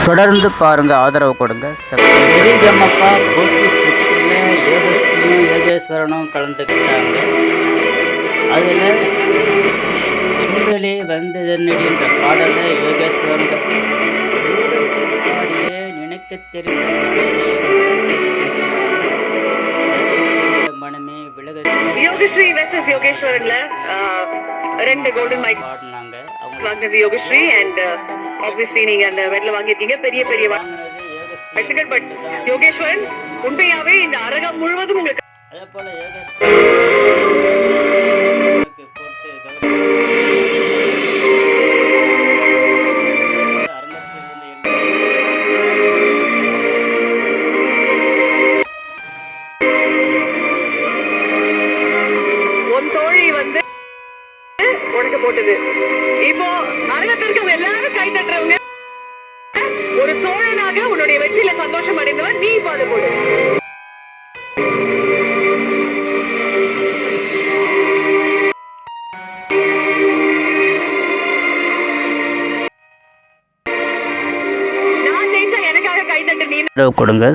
தொடர்ந்து பாருங்கள், ஆதரவு கொடுங்க. எரிகம்மப்பா போட்டி சுற்றில் யோகஸ்ரீயும் யோகேஸ்வரனும் கலந்துக்கிட்டாங்க. அதில் பெண்களே வந்ததன்னடின்ற பாடலை யோகேஸ்வரன் பாடிய நினைக்க தெரிந்த மனமே விலக யோகஸ்ரீ வெர்சஸ் யோகேஸ்வரன்ல ரெண்டு கோல்டன் மைக் பாடினாங்க. அவங்க வாங்கினது யோகஸ்ரீ அண்ட் ஆப்வியஸ்லி நீங்க அந்த மெடல வாங்கியிருக்கீங்க, பெரிய பெரிய வாழ்த்துக்கள். பட் யோகேஸ்வரன் உண்மையாவே இந்த அரங்கம் முழுவதும் உங்களுக்கு அதே போல யோகேஸ்வரனுக்கு போட்டு அரங்கத்தில் இருந்த உன் தோழி வந்து உனக்கு போட்டது. இப்போ அரங்கத்திற்கு எல்லாரும் கை தட்டுறவங்க, ஒரு தோழனாக உன்னுடைய வெற்றியில சந்தோஷம் அடைந்தவன் நீ இப்போ அதை போடு. நான் ஜெயிச்சா எனக்காக கை தட்டு, நீ கொடுங்க.